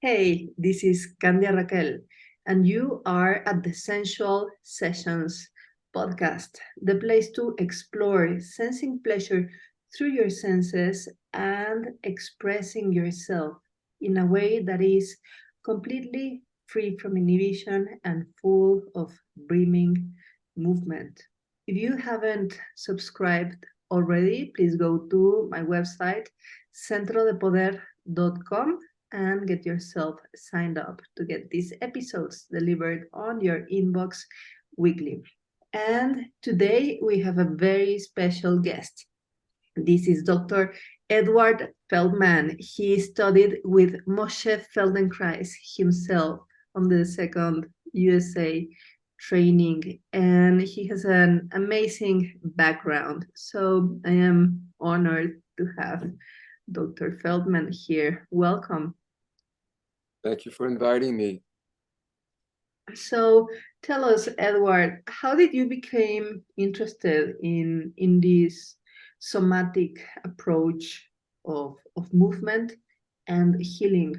Hey, this is Candia Raquel, and you are at the Sensual Sessions podcast, the place to explore sensing pleasure through your senses and expressing yourself in a way that is completely free from inhibition and full of brimming movement. If you haven't subscribed already, please go to my website, centrodepoder.com, and get yourself signed up to get these episodes delivered on your inbox weekly. And today we have a very special guest. This is Dr. Edward Feldman. He studied with Moshe Feldenkrais himself on the second USA training, and he has an amazing background. So I am honored to have Dr. Feldman here. Welcome. Thank you for inviting me. So tell us, Edward, how did you become interested in this somatic approach of movement and healing?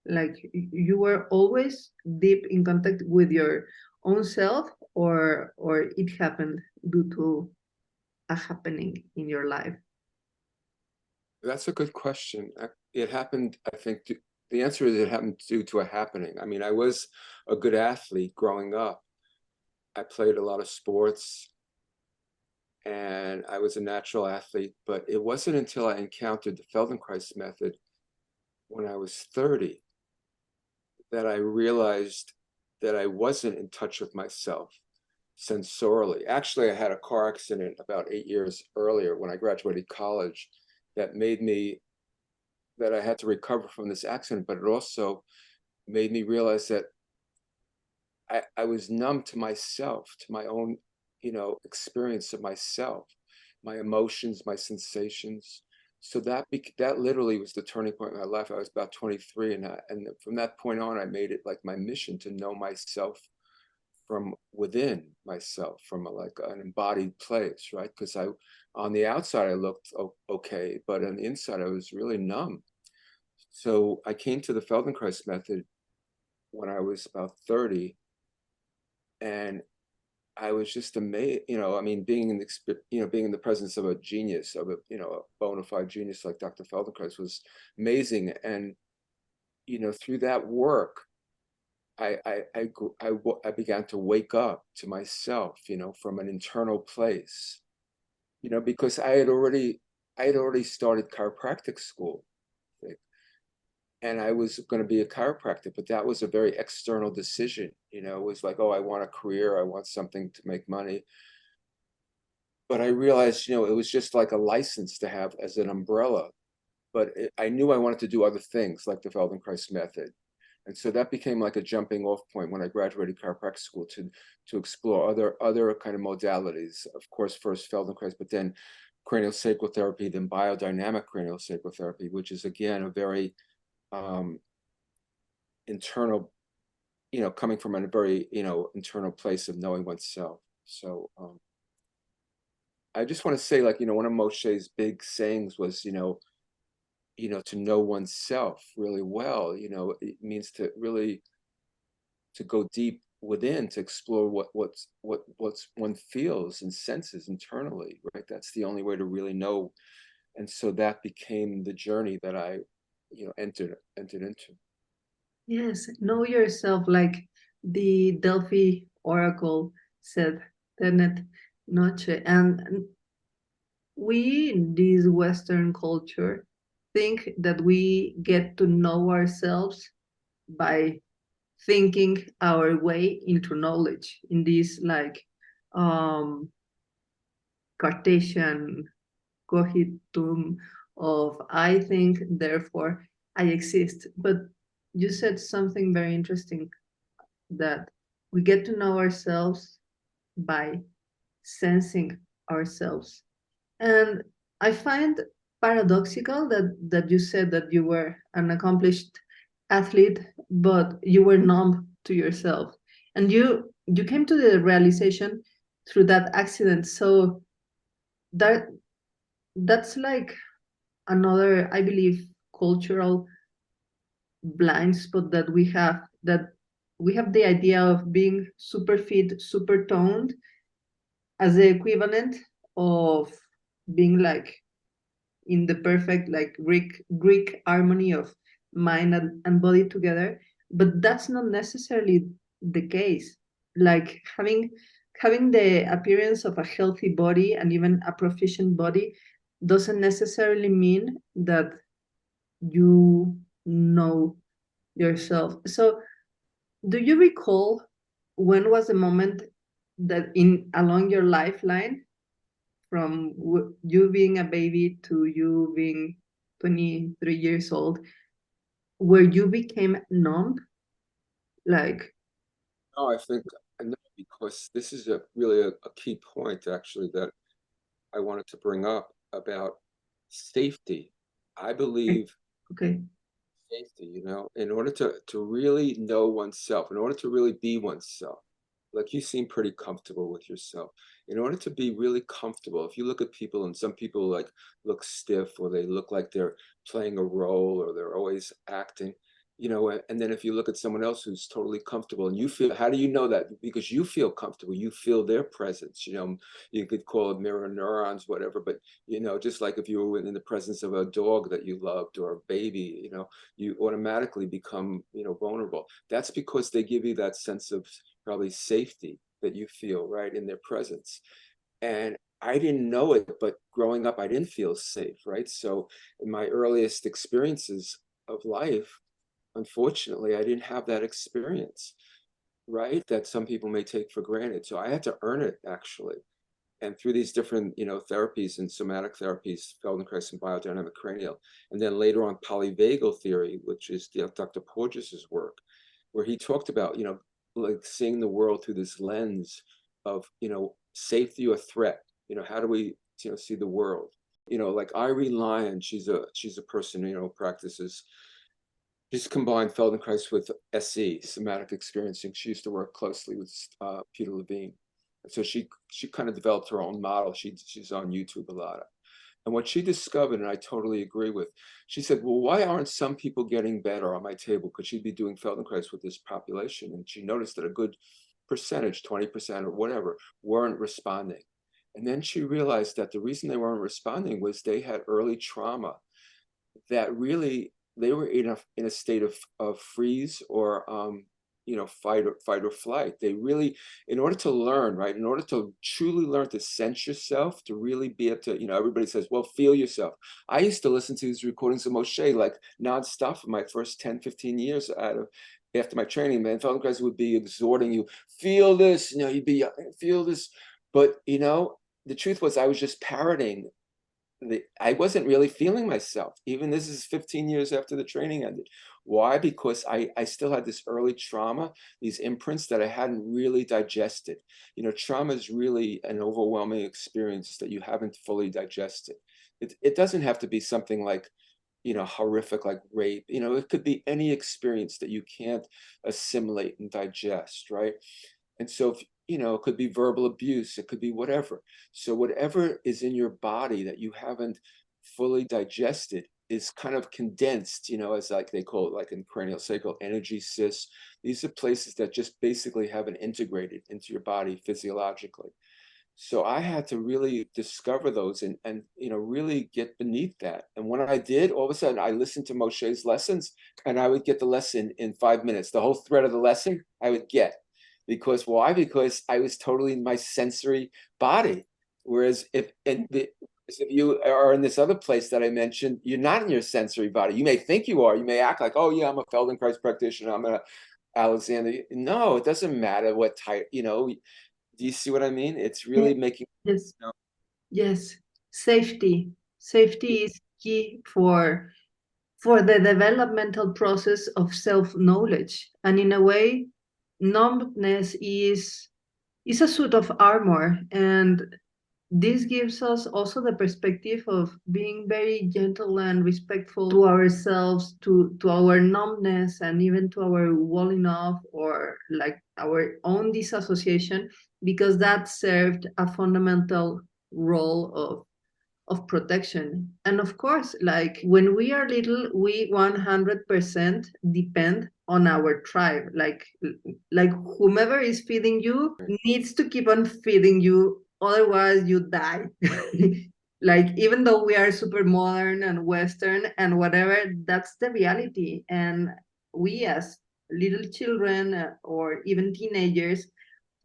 Like you were always deep in contact with your own self, or it happened due to a happening in your life? That's a good question. It happened, I think, the answer is it happened due to a happening. I mean, I was a good athlete growing up. I played a lot of sports and I was a natural athlete, but it wasn't until I encountered the Feldenkrais method when I was 30 that I realized that I wasn't in touch with myself sensorially. Actually, I had a car accident about 8 years earlier when I graduated college that made me that I had to recover from this accident, but it also made me realize that I was numb to myself, to my own, experience of myself, my emotions, my sensations. So that literally was the turning point in my life. I was about 23, and from that point on, I made it like my mission to know myself from within myself, from like an embodied place, right? Because on the outside, I looked okay, but on the inside, I was really numb. So I came to the Feldenkrais method when I was about 30, and I was just amazed. I mean, being in the presence of a genius, of a bona fide genius like Dr. Feldenkrais was amazing. And through that work, I began to wake up to myself, from an internal place, because I had already started chiropractic school, and I was going to be a chiropractor, but that was a very external decision. It was like, oh, I want a career, I want something to make money. But I realized, it was just like a license to have as an umbrella. But I knew I wanted to do other things like the Feldenkrais method. And so that became like a jumping off point when I graduated chiropractic school to explore other kind of modalities. Of course, first Feldenkrais, but then cranial sacral therapy, then biodynamic cranial sacral therapy, which is again a very internal, coming from a very, internal place of knowing oneself. So I just want to say, like, one of Moshe's big sayings was, to know oneself really well. It means to really to go deep within, to explore what's one feels and senses internally, right? That's the only way to really know. And so that became the journey that I, entered into. Yes, know yourself, like the Delphi Oracle said, Tenet Noche. And we in this Western culture think that we get to know ourselves by thinking our way into knowledge in this like um Cartesian cogitum of I think, therefore I exist. But you said something very interesting, that we get to know ourselves by sensing ourselves. And I find paradoxical that you said that you were an accomplished athlete, but you were numb to yourself. And you came to the realization through that accident. So that that's like another, I believe, cultural blind spot that we have the idea of being super fit, super toned as the equivalent of being like in the perfect like Greek harmony of mind and body together, but that's not necessarily the case. Like having the appearance of a healthy body and even a proficient body doesn't necessarily mean that you know yourself. So do you recall when was the moment that in along your lifeline from you being a baby to you being 23 years old where you became numb? Like, No, I think no, because this is a really a key point actually that I wanted to bring up about safety. I believe okay, safety, in order to really know oneself, in order to really be oneself, like you seem pretty comfortable with yourself. In order to be really comfortable, if you look at people and some people like look stiff or they look like they're playing a role or they're always acting, and then if you look at someone else who's totally comfortable and you feel, how do you know that? Because you feel comfortable, you feel their presence, you could call it mirror neurons, whatever, but just like if you were in the presence of a dog that you loved or a baby, you automatically become, vulnerable. That's because they give you that sense of probably safety that you feel right in their presence. And I didn't know it, but growing up, I didn't feel safe, right? So in my earliest experiences of life, unfortunately, I didn't have that experience, right? That some people may take for granted. So I had to earn it actually. And through these different, therapies and somatic therapies, Feldenkrais and biodynamic cranial, and then later on polyvagal theory, which is Dr. Porges's work, where he talked about, like seeing the world through this lens of, safety or threat. How do we, see the world? Like Irene Lyon, she's a person, practices. She's combined Feldenkrais with SE, somatic experiencing. She used to work closely with Peter Levine. So she kind of developed her own model. She's on YouTube a lot. And what she discovered, and I totally agree with, she said, well, why aren't some people getting better on my table? Because she'd be doing Feldenkrais with this population. And she noticed that a good percentage, 20% or whatever, weren't responding. And then she realized that the reason they weren't responding was they had early trauma that really they were in a state of freeze or fight or flight. They really, in order to learn, right, in order to truly learn to sense yourself, to really be able to, everybody says, well, feel yourself. I used to listen to these recordings of Moshe like nonstop for my first 10, 15 years after my training. Man, Feldenkrais would be exhorting you, feel this, you'd be feel this. But the truth was I was just parroting. I wasn't really feeling myself. Even this is 15 years after the training ended. Why? Because I still had this early trauma, these imprints that I hadn't really digested. Trauma is really an overwhelming experience that you haven't fully digested. It doesn't have to be something like, horrific like rape. It could be any experience that you can't assimilate and digest, right? And so, it could be verbal abuse, it could be whatever. So whatever is in your body that you haven't fully digested is kind of condensed, as like they call it, like in cranial sacral energy cysts. These are places that just basically haven't integrated into your body physiologically. So I had to really discover those and really get beneath that. And when I did, all of a sudden I listened to Moshe's lessons and I would get the lesson in 5 minutes. The whole thread of the lesson I would get. Because why? Because I was totally in my sensory body. Whereas if you are in this other place that I mentioned, you're not in your sensory body. You may think you are. You may act like, oh yeah, I'm a Feldenkrais practitioner. I'm a Alexander. No, it doesn't matter what type, do you see what I mean? It's really making, yes, you know, yes. Safety. Safety is key for the developmental process of self-knowledge. And in a way, numbness is a suit of armor. And this gives us also the perspective of being very gentle and respectful to ourselves, to our numbness, and even to our walling off or like our own disassociation, because that served a fundamental role of protection. And of course, like when we are little, we 100% depend on our tribe. Like whomever is feeding you needs to keep on feeding you, otherwise you die. Like even though we are super modern and western and whatever, that's the reality. And we as little children or even teenagers,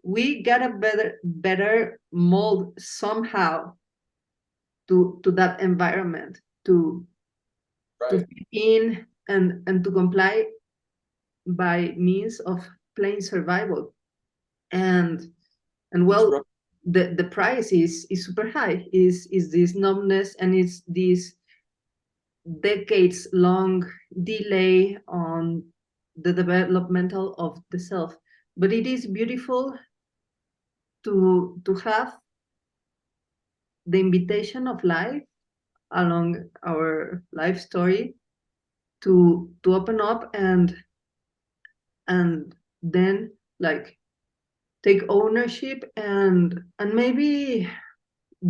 we gotta better mold somehow to that environment, to Right. fit in and to comply by means of plain survival. And It's well, rough. the price is super high, is this numbness, and it's this decades long delay on the developmental of the self. But it is beautiful to have the invitation of life along our life story to open up and then like take ownership and maybe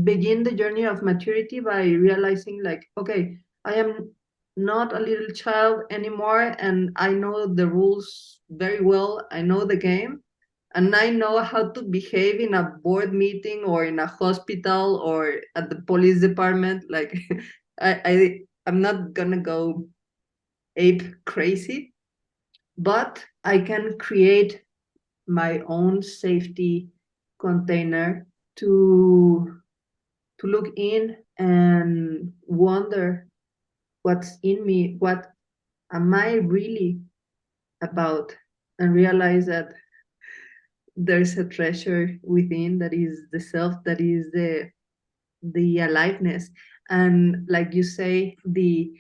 begin the journey of maturity by realizing like, okay, I am not a little child anymore, and I know the rules very well. I know the game, and I know how to behave in a board meeting or in a hospital or at the police department. Like I'm not gonna go ape crazy, but I can create my own safety container to to look in and wonder what's in me, what am I really about, and realize that there's a treasure within, that is the self, that is the aliveness, and like you say, the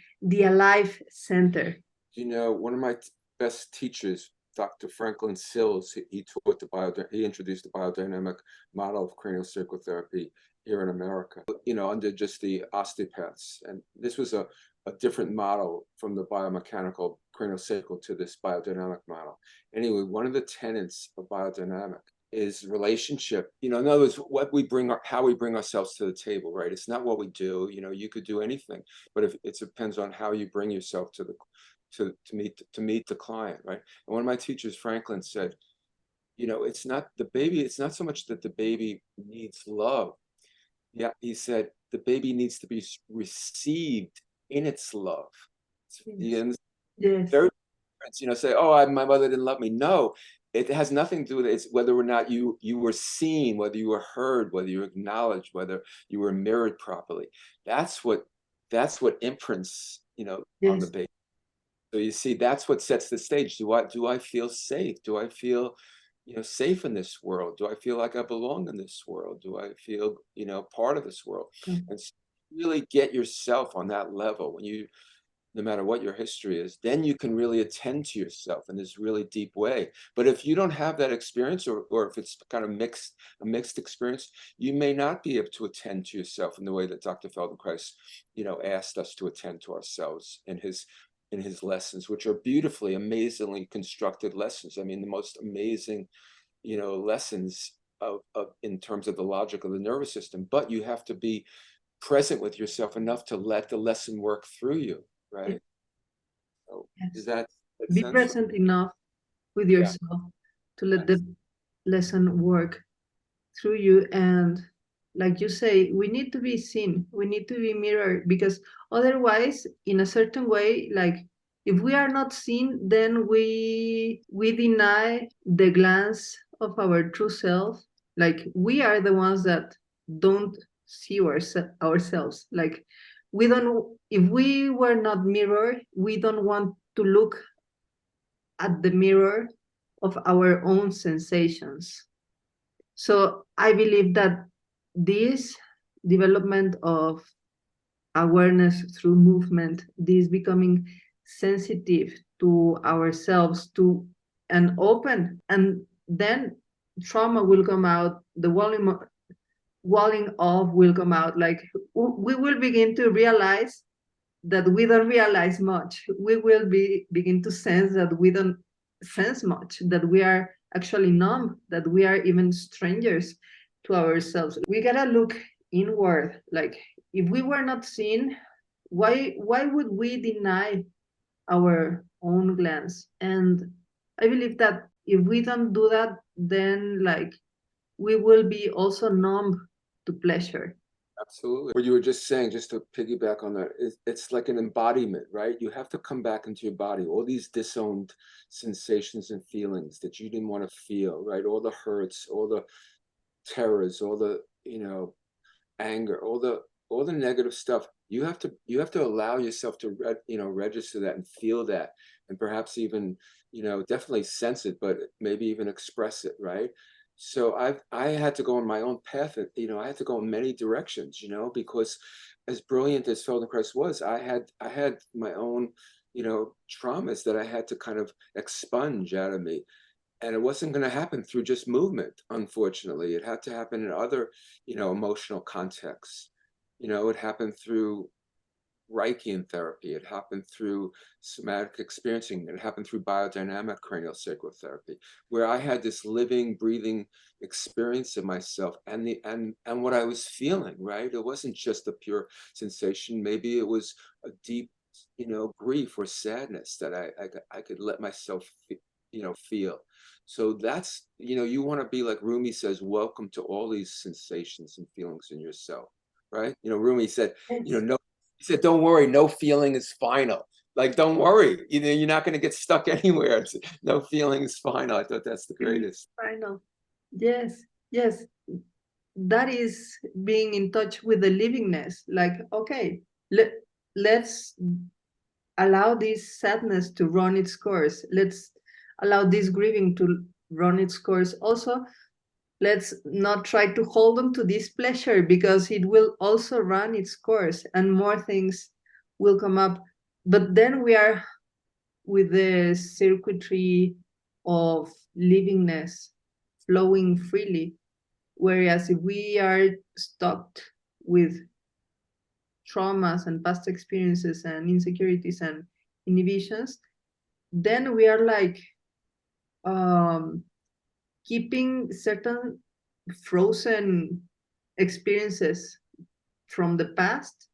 alive center. You know, one of my best teachers, Dr. Franklin Sills, he taught he introduced the biodynamic model of cranial sacral therapy here in America, you know, under just the osteopaths. And this was a different model from the biomechanical cranial sacral to this biodynamic model. Anyway, one of the tenets of biodynamic is relationship. You know, in other words, what we bring, how we bring ourselves to the table, right? It's not what we do. You know, you could do anything, but if it depends on how you bring yourself to the to meet the client, right? And one of my teachers, Franklin, said, you know, it's not the baby, it's not so much that the baby needs love. Yeah, he said the baby needs to be received in its love. Yes. And Yes. very different, you know, say, oh, my mother didn't love me. No, it has nothing to do with it. It's whether or not you were seen, whether you were heard, whether you were acknowledged, whether you were mirrored properly. That's what imprints, you know, on the Yes. baby. So you see, that's what sets the stage. Do I feel safe? Do I feel, you know, safe in this world? Do I feel like I belong in this world? Do I feel, you know, part of this world? And really get yourself on that level when you, no matter what your history is, then you can really attend to yourself in this really deep way. But if you don't have that experience, or if it's kind of a mixed experience, you may not be able to attend to yourself in the way that Dr. Feldenkrais, you know, asked us to attend to ourselves in his lessons, which are beautifully, amazingly constructed lessons. I mean, the most amazing, you know, lessons of in terms of the logic of the nervous system. But you have to be present with yourself enough to let the lesson work through you, right? So does Yes. that make Be sense? present enough with Yeah. yourself to let the Yes. lesson work through you. And like you say, we need to be seen, we need to be mirrored, because otherwise, in a certain way, like if we are not seen, then we deny the glance of our true self. Like we are the ones that don't see ourselves. Like we don't, if we were not mirrored, we don't want to look at the mirror of our own sensations. So I believe that this development of awareness through movement, this becoming sensitive to ourselves, to and open, and then trauma will come out, the walling off will come out. Like we will begin to realize that we don't realize much. We will begin to sense that we don't sense much, that we are actually numb, that we are even strangers to ourselves. We gotta look inward, like if we were not seen, why would we deny our own glance? And I believe that if we don't do that, then like we will be also numb to pleasure. Absolutely. What you were just saying, just to piggyback on that, it's like an embodiment, right? You have to come back into your body, all these disowned sensations and feelings that you didn't want to feel, right? All the hurts, all the terrors, all the, anger, all the negative stuff. You have to allow yourself to register that and feel that, and perhaps even definitely sense it, but maybe even express it, right? So I had to go on my own path. I had to go in many directions, because as brilliant as Feldenkrais was, I had my own traumas that I had to kind of expunge out of me, and it wasn't going to happen through just movement. Unfortunately, it had to happen in other emotional contexts. It happened through Reichian therapy. It happened through somatic experiencing. It happened through biodynamic cranial sacral therapy, where I had this living, breathing experience of myself and what I was feeling. Right, it wasn't just a pure sensation. Maybe it was a deep, grief or sadness that I could let myself, feel. So that's, you want to be, like Rumi says, welcome to all these sensations and feelings in yourself, right? Rumi said, Yes. no, he said, don't worry, no feeling is final. Like, don't worry, you're not going to get stuck anywhere. No feeling is final. I thought that's the greatest. Final. Yes, yes. That is being in touch with the livingness. Like, okay, let's allow this sadness to run its course. Let's allow this grieving to run its course. Also, let's not try to hold on to this pleasure because it will also run its course and more things will come up. But then we are with the circuitry of livingness flowing freely. Whereas if we are stuck with traumas and past experiences and insecurities and inhibitions, then we are like um, keeping certain frozen experiences from the past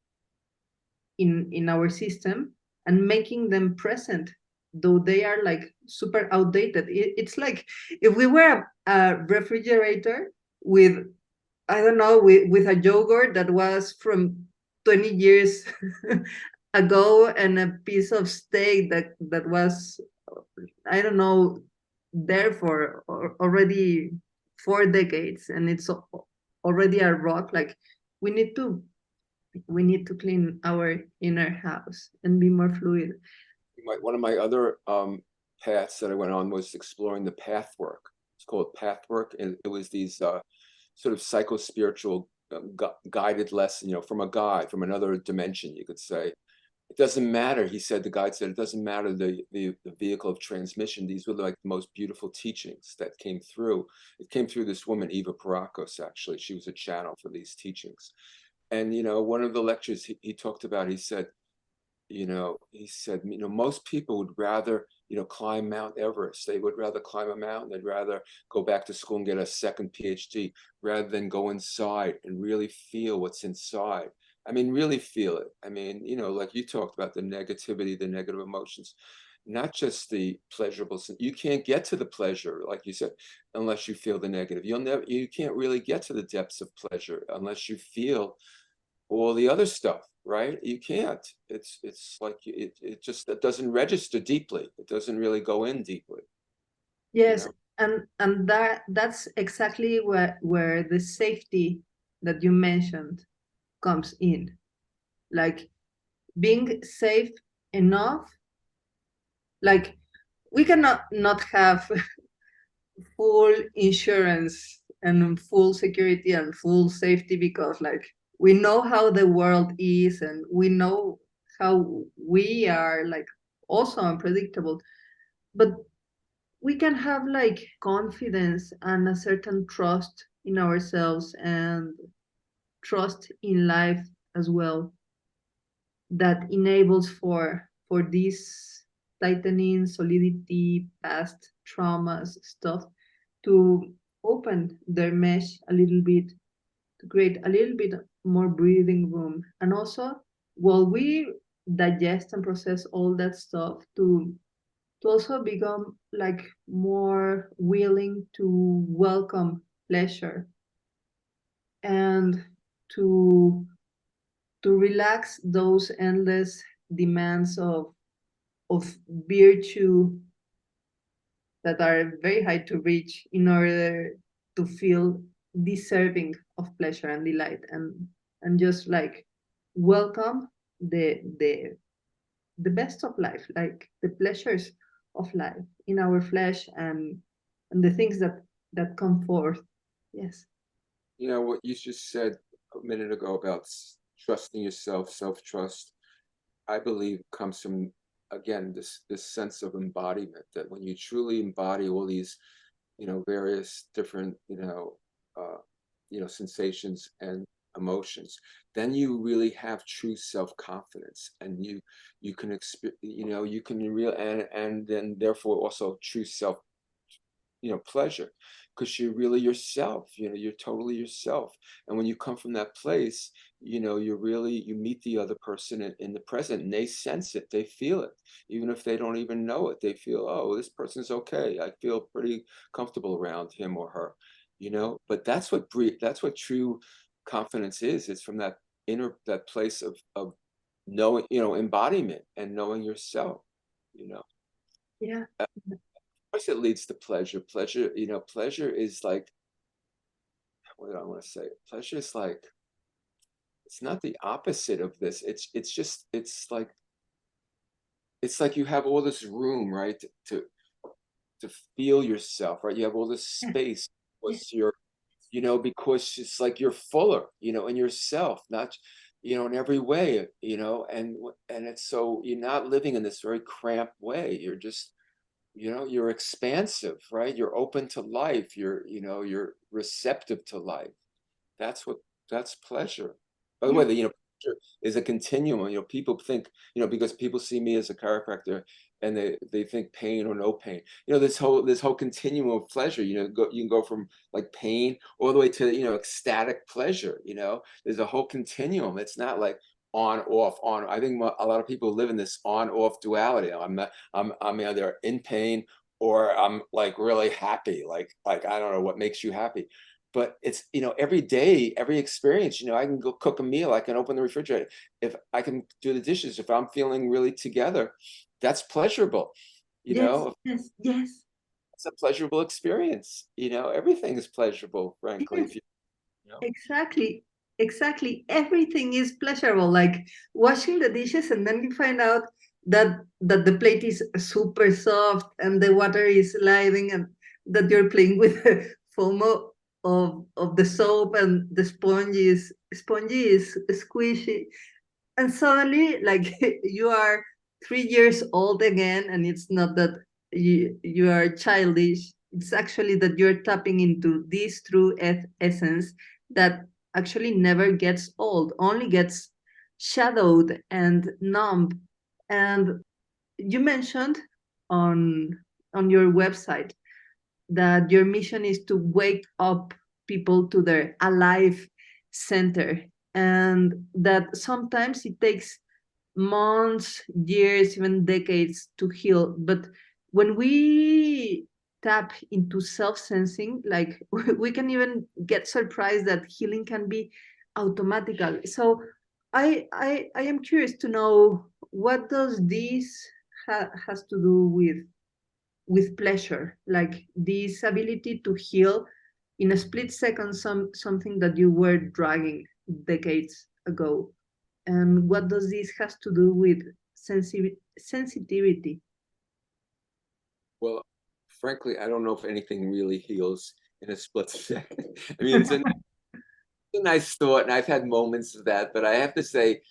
in our system and making them present, though they are like super outdated. It's like if we were a refrigerator with, I don't know, with a yogurt that was from 20 years ago and a piece of steak that was, I don't know, there for already 4 decades and it's already a rock. Like we need to we need to clean our inner house and be more fluid. One of my other paths that I went on was exploring the path work. It's called path work, and it was these sort of psycho-spiritual guided lesson, from a guide from another dimension, you could say. It doesn't matter, he said, the guide said, it doesn't matter the vehicle of transmission. These were like the most beautiful teachings that came through. It came through this woman, Eva Parakos, actually. She was a channel for these teachings. And, one of the lectures he talked about, he said, most people would rather, climb Mount Everest. They would rather climb a mountain. They'd rather go back to school and get a second PhD rather than go inside and really feel what's inside. I mean, really feel it. I mean, like you talked about the negativity, the negative emotions, not just the pleasurable. You can't get to the pleasure, like you said, unless you feel the negative. You can't really get to the depths of pleasure unless you feel all the other stuff, right? You can't. It's like it doesn't register deeply. It doesn't really go in deeply, you Yes, know. and that's exactly where the safety that you mentioned comes in. Like being safe enough, like we cannot not have full insurance and full security and full safety because like we know how the world is and we know how we are like also unpredictable, but we can have like confidence and a certain trust in ourselves and trust in life as well that enables for this tightening solidity past traumas stuff to open their mesh a little bit, to create a little bit more breathing room. And also, while we digest and process all that stuff, to also become like more willing to welcome pleasure and to to relax those endless demands of virtue that are very hard to reach in order to feel deserving of pleasure and delight, and just like welcome the best of life, like the pleasures of life in our flesh, and the things that come forth. Yes. You know, what you just said a minute ago about trusting yourself, self-trust, I believe comes from, again, this sense of embodiment, that when you truly embody all these, various different, uh, sensations and emotions, then you really have true self-confidence, and you can you can real and then therefore also true self, pleasure, because you're really yourself, you're totally yourself. And when you come from that place, you meet the other person in the present, and they sense it, they feel it, even if they don't even know it. They feel, oh, this person's okay, I feel pretty comfortable around him or her, but that's what true confidence is. It's from that place of knowing, embodiment and knowing yourself, you know Yeah. course it leads to pleasure. Pleasure is like, what do I want to say? Pleasure is like, it's not the opposite of this. It's like you have all this room, right, to feel yourself, right? You have all this Yes. space Yes. because because it's like you're fuller, in yourself, not, in every way, and it's so you're not living in this very cramped way. You're just, you're expansive, right? You're open to life. You're receptive to life. That's what that's pleasure. By the way, Yes. pleasure is a continuum. People think, because people see me as a chiropractor, and they think pain or no pain. This whole continuum of pleasure. You can go from like pain all the way to, ecstatic pleasure. There's a whole continuum. It's not like on off on. I think a lot of people live in this on off duality. I'm either in pain or I'm like really happy. Like I don't know what makes you happy, but it's, every day, every experience. I can go cook a meal, I can open the refrigerator, if I can do the dishes, if I'm feeling really together, that's pleasurable. Yes. Yes. Yes. It's a pleasurable experience. Everything is pleasurable, frankly, if Yes. you you know Exactly. Exactly. Everything is pleasurable. Like washing the dishes, and then you find out that the plate is super soft and the water is sliding, and that you're playing with the foam of the soap, and the spongy is squishy, and suddenly like you are 3 years old again, and it's not that you are childish. It's actually that you're tapping into this true essence that actually never gets old, only gets shadowed and numb. And you mentioned on your website that your mission is to wake up people to their alive center, and that sometimes it takes months, years, even decades to heal. But when we tap into self-sensing, like we can even get surprised that healing can be automatical. So I am curious to know, what does this has to do with pleasure, like this ability to heal in a split second something that you were dragging decades ago. And what does this has to do with sensitivity? well, frankly, I don't know if anything really heals in a split second. I mean, it's a nice thought, and I've had moments of that, but I have to say,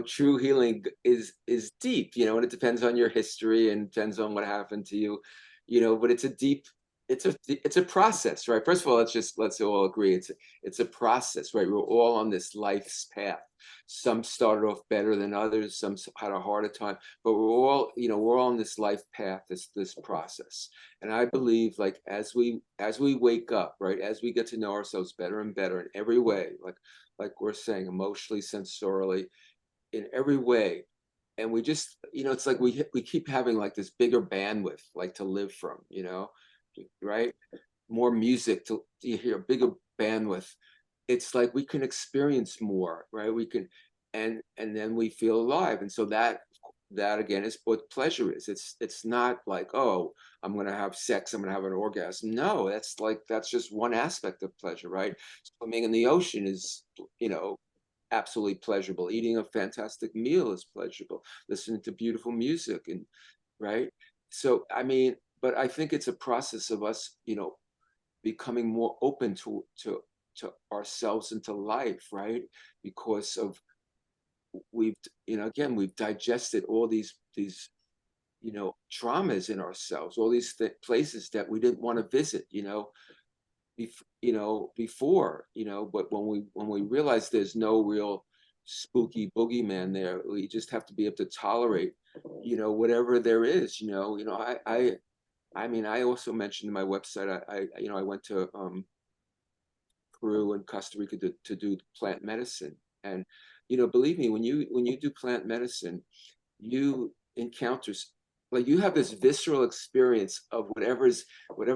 true healing is deep, and it depends on your history and depends on what happened to you, but it's a deep it's a process, right? First of all, let's all agree it's a process, right? We're all on this life's path. Some started off better than others, some had a harder time, but we're all on this life path, this process. And I believe, like, as we wake up, right, as we get to know ourselves better and better in every way, like we're saying, emotionally, sensorially, in every way, and we just, it's like we keep having like this bigger bandwidth, like, to live from, right? More music to hear, bigger bandwidth. It's like we can experience more, right? We can, and then we feel alive. And so that again is what pleasure is. It's not like, oh, I'm gonna have sex, I'm gonna have an orgasm. No, that's just one aspect of pleasure, right? Swimming in the ocean is, you know, absolutely pleasurable. Eating a fantastic meal is pleasurable. Listening to beautiful music, and right. So I mean, but I think it's a process of us, becoming more open to ourselves and to life, right? Because of we've, again, we've digested all these traumas in ourselves, all these places that we didn't want to visit, before, but when we realize there's no real spooky boogeyman there, we just have to be able to tolerate, whatever there is, I mean, I also mentioned in my website, I went to Peru and Costa Rica to do plant medicine. And, believe me, when you do plant medicine, you encounter, like, you have this visceral experience of whatever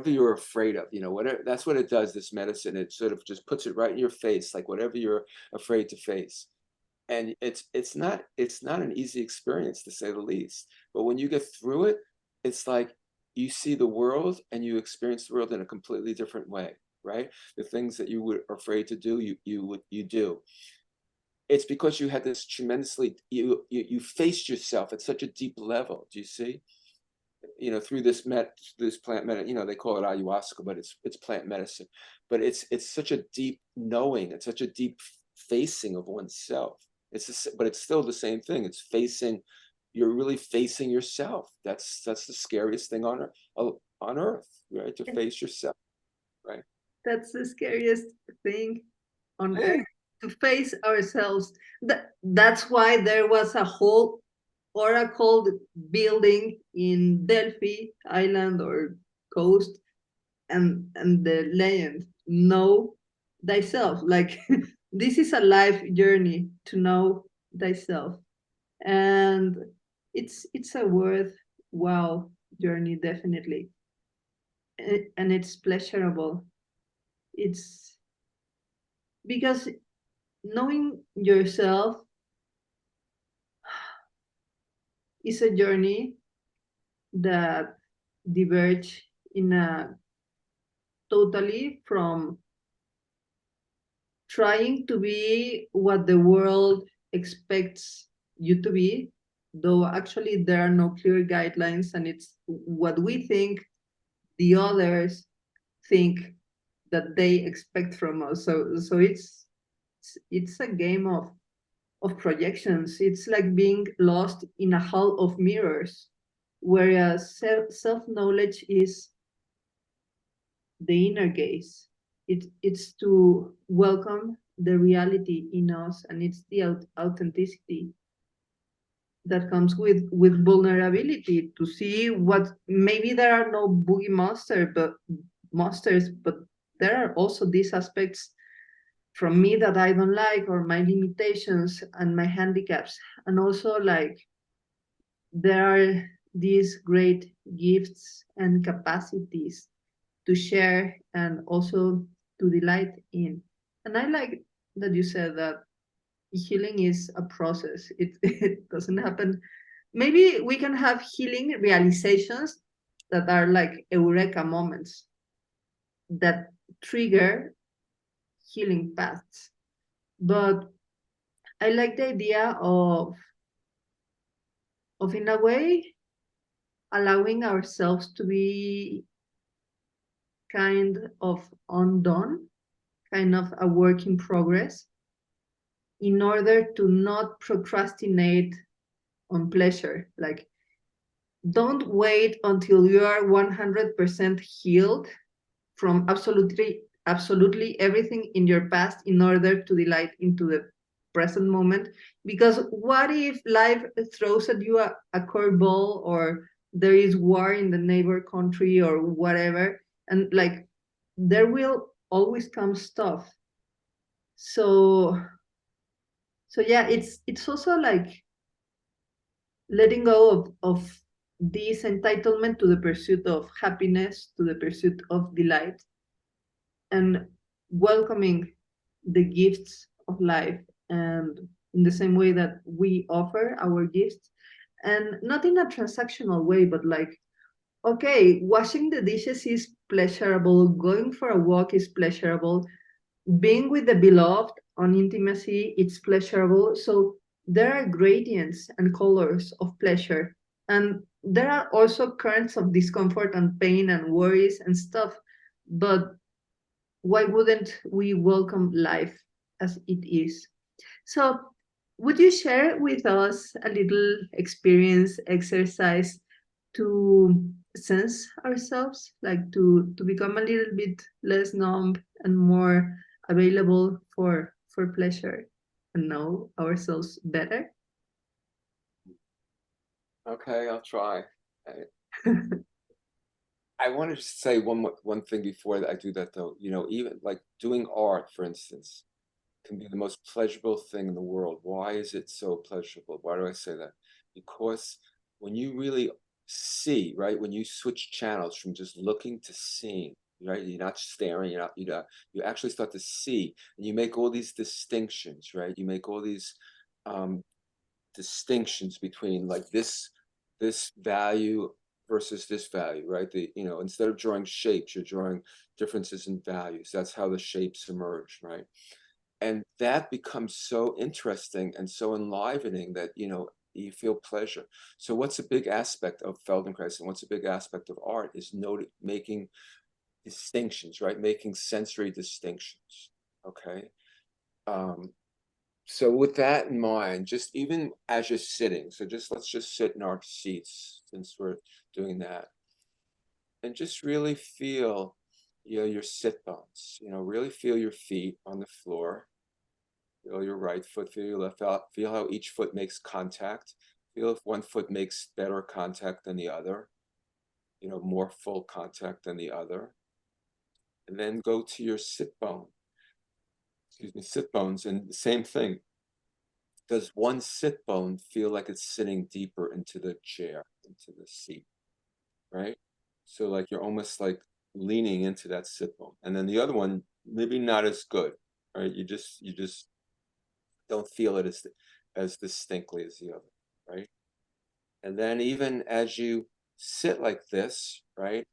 you're afraid of, whatever. That's what it does, this medicine. It sort of just puts it right in your face, like whatever you're afraid to face. And it's not an easy experience, to say the least. But when you get through it, it's like you see the world and you experience the world in a completely different way, right? The things that you were afraid to do, you do. It's because you had this tremendously, you faced yourself at such a deep level. Do you see? Through this plant medicine, they call it ayahuasca, but it's plant medicine. But it's such a deep knowing, it's such a deep facing of oneself. But it's still the same thing. It's facing, you're really facing yourself. That's the scariest thing on earth, right? To face yourself, right? That's the scariest thing on Yeah. earth, to face ourselves. That's why there was a whole oracle building in Delphi Island or coast, and the legend, know thyself. Like, this is a life journey to know thyself, and it's a worthwhile journey, definitely. And it's pleasurable. It's because knowing yourself is a journey that diverge in a totally from trying to be what the world expects you to be, though actually there are no clear guidelines, and it's what we think the others think that they expect from us. So it's a game of projections. It's like being lost in a hall of mirrors, whereas self-knowledge is the inner gaze. It's to welcome the reality in us, and it's the authenticity that comes with vulnerability, to see what maybe there are no boogie monsters, but there are also these aspects from me that I don't like, or my limitations and my handicaps. And also, like, there are these great gifts and capacities to share and also to delight in. And I like that you said that healing is a process. It doesn't happen. Maybe we can have healing realizations that are like eureka moments that trigger healing paths. But I like the idea of in a way allowing ourselves to be kind of undone, kind of a work in progress, in order to not procrastinate on pleasure. Like, Don't wait until you are 100% healed from absolutely everything in your past in order to delight into the present moment. Because what if life throws at you a curveball, or there is war in the neighbor country or whatever, and like there will always come stuff. So yeah, it's also like letting go of this entitlement to the pursuit of happiness, to the pursuit of delight, and welcoming the gifts of life, and in the same way that we offer our gifts, and not in a transactional way, but like, okay, washing the dishes is pleasurable, going for a walk is pleasurable, being with the beloved on intimacy, it's pleasurable. So there are gradients and colors of pleasure, and there are also currents of discomfort and pain and worries and stuff. But why wouldn't we welcome life as it is? So, would you share with us a little experience exercise to sense ourselves, like to become a little bit less numb and more available for pleasure and know ourselves better? Okay, I'll try. I wanted to say one thing before that I do that though. Even like doing art, for instance, can be the most pleasurable thing in the world. Why is it so pleasurable? Why do I say that? Because when you really see, right, when you switch channels from just looking to seeing, right, you're not staring, you actually start to see, and you make all these distinctions, right? You make all these um, distinctions between like this value versus this value, right? Instead of drawing shapes, you're drawing differences in values. That's how the shapes emerge, right? And that becomes so interesting and so enlivening that you feel pleasure. So what's a big aspect of Feldenkrais, and what's a big aspect of art is making distinctions, right? Making sensory distinctions. Okay. um, so with that in mind, just even as you're sitting, so just let's just sit in our seats since we're doing that, and just really feel your sit bones, really feel your feet on the floor. Feel your right foot, feel your left foot. Feel how each foot makes contact. Feel if one foot makes better contact than the other, more full contact than the other. And then go to your sit bones, and the same thing. Does one sit bone feel like it's sitting deeper into the chair, into the seat, right? So like you're almost like leaning into that sit bone. And then the other one, maybe not as good, right? You just don't feel it as distinctly as the other, right? And then even as you sit like this, right,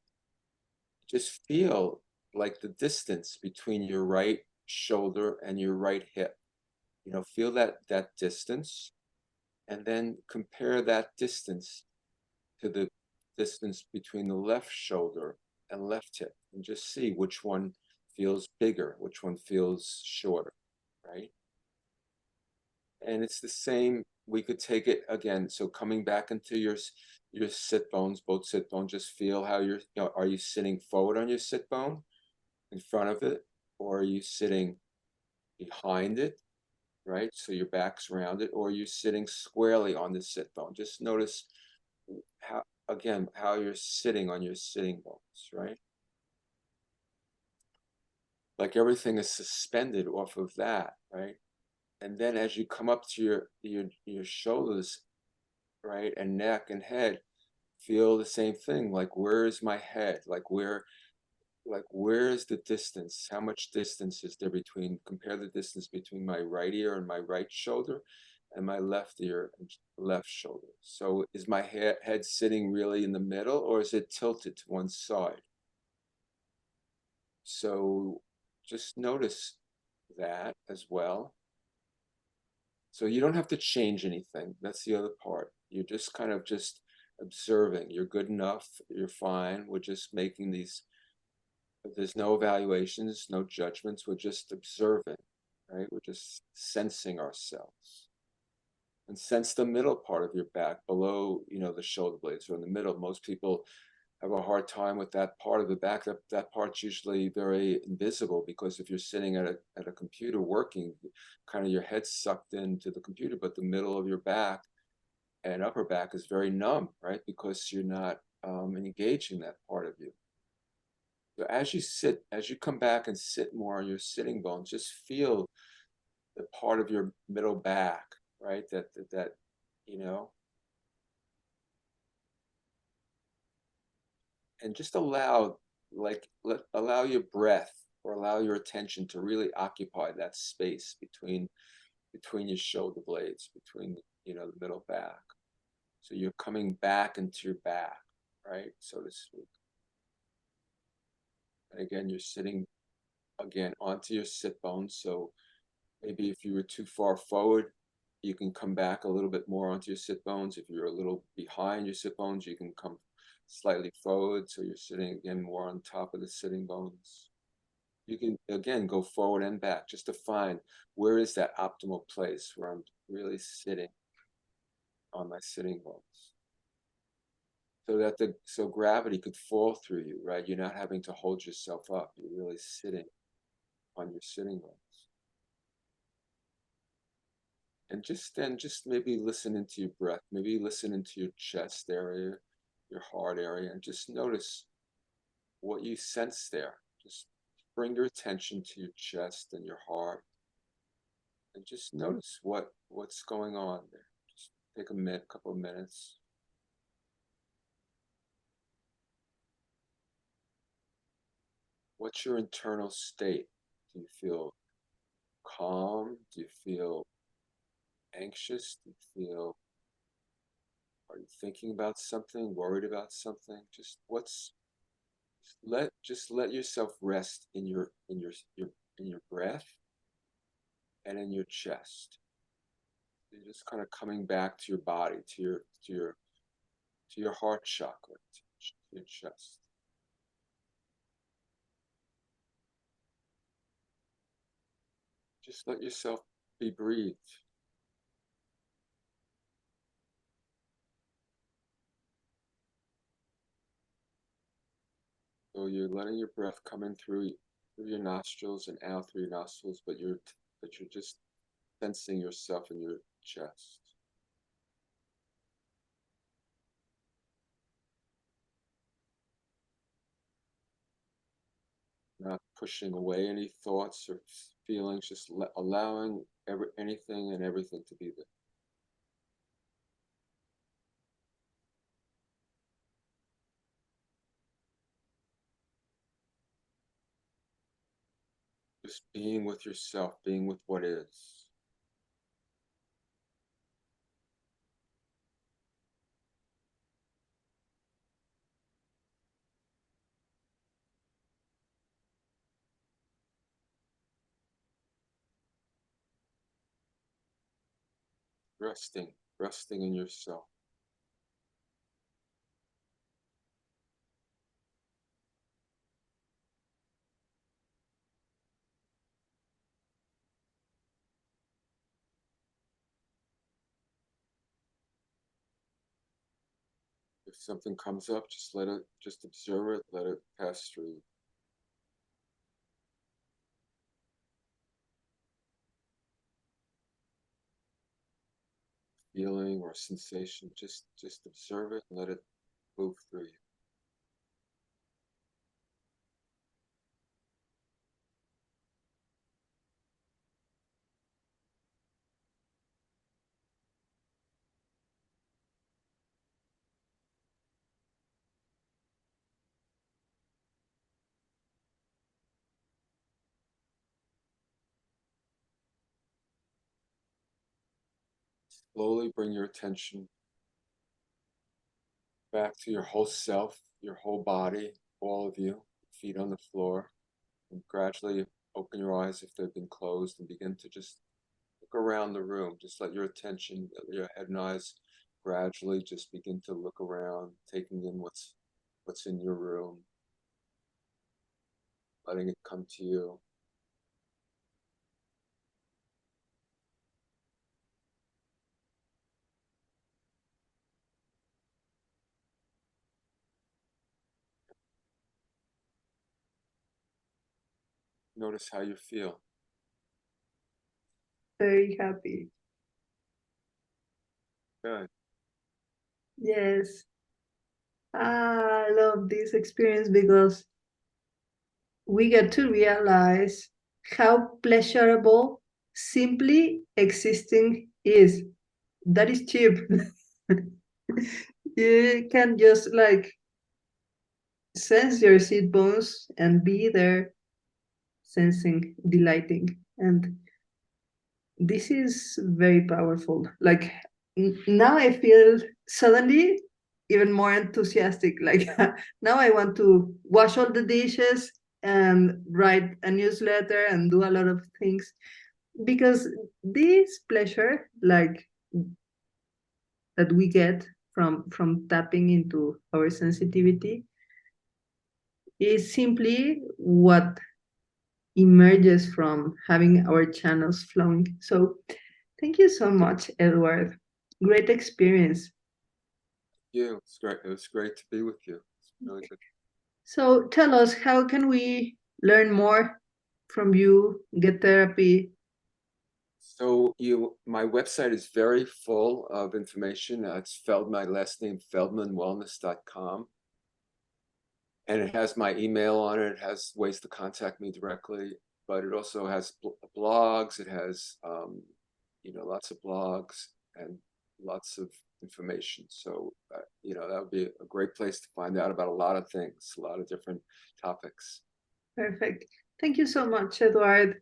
just feel like the distance between your right shoulder and your right hip. Feel that distance, and then compare that distance to the distance between the left shoulder and left hip, and just see which one feels bigger, which one feels shorter, right? And it's the same. We could take it again. So coming back into your sit bones, both sit bones, just feel how are you sitting forward on your sit bone in front of it, or are you sitting behind it, right? So your back's rounded, or are you sitting squarely on the sit bone? Just notice how, again, how you're sitting on your sitting bones, right? Like everything is suspended off of that, right? And then as you come up to your shoulders, right, and neck and head, feel the same thing. Like, where is my head? Where is the distance? How much distance is there between? Compare the distance between my right ear and my right shoulder, and my left ear and left shoulder. So is my head sitting really in the middle, or is it tilted to one side? So just notice that as well. So you don't have to change anything. That's the other part. You're just kind of just observing. You're good enough. You're fine. We're just making these, there's no evaluations, no judgments. We're just observing, right? We're just sensing ourselves. and sense the middle part of your back below, the shoulder blades or in the middle. Most people have a hard time with that part of the back. That part's usually very invisible because if you're sitting at a computer working, kind of your head's sucked into the computer, but the middle of your back and upper back is very numb, right? Because you're not engaging that part of you. So as you come back and sit more on your sitting bones, just feel the part of your middle back, right? That you know, and just allow your breath or allow your attention to really occupy that space between your shoulder blades, between the middle back. So you're coming back into your back, right, so to speak. And again, you're sitting again onto your sit bones. So maybe if you were too far forward, you can come back a little bit more onto your sit bones. If you're a little behind your sit bones, you can come slightly forward. So you're sitting again more on top of the sitting bones. You can again go forward and back just to find where is that optimal place where I'm really sitting on my sitting bones. So gravity could fall through you, right? You're not having to hold yourself up. You're really sitting on your sitting bones. And just maybe listen into your breath, maybe listen into your chest area, your heart area, and just notice what you sense there. Just bring your attention to your chest and your heart and just notice what's going on there. Just take a minute, couple of minutes. What's your internal state? Do you feel calm? Do you feel anxious? Do you feel, are you thinking about something, worried about something? Just let yourself rest in your breath and in your chest. You're just kind of coming back to your body, to your heart chakra, to your chest. Just let yourself be breathed. So you're letting your breath come in through your nostrils and out through your nostrils, but you're just sensing yourself in your chest. Not pushing away any thoughts or feelings, just allowing anything and everything to be there. Just being with yourself, being with what is. Resting in yourself. If something comes up, just observe it, let it pass through. Feeling or sensation, just observe it and let it move through you. Slowly bring your attention back to your whole self, your whole body, all of you, feet on the floor, and gradually open your eyes if they've been closed and begin to just look around the room. Just let your attention, your head and eyes gradually just begin to look around, taking in what's in your room, letting it come to you. Notice how you feel. Very happy. Good. Yes. I love this experience because we get to realize how pleasurable simply existing is. That is cheap. You can just like sense your seat bones and be there, sensing, delighting. And this is very powerful. Like now I feel suddenly even more enthusiastic. Like now I want to wash all the dishes and write a newsletter and do a lot of things because this pleasure, like that we get from tapping into our sensitivity, is simply what emerges from having our channels flowing. So thank you so much, Edward. Great experience. Yeah, it's great. It was great to be with you. It's really good. So tell us, how can we learn more from you, get therapy? So my website is very full of information. It's my last name, feldmanwellness.com. And it has my email on it. It has ways to contact me directly, but it also has blogs. It has, lots of blogs and lots of information. So, that would be a great place to find out about a lot of things, a lot of different topics. Perfect. Thank you so much, Edward.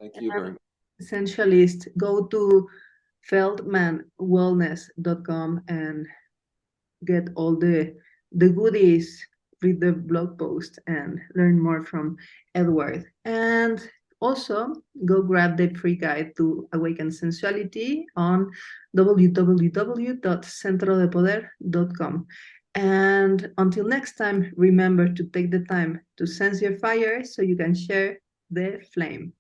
Thank you very much. Sensualist, go to feldmanwellness.com and get all the goodies, read the blog post and learn more from Edward. And also go grab the free guide to awaken sensuality on www.centrodepoder.com. And until next time, remember to take the time to sense your fire so you can share the flame.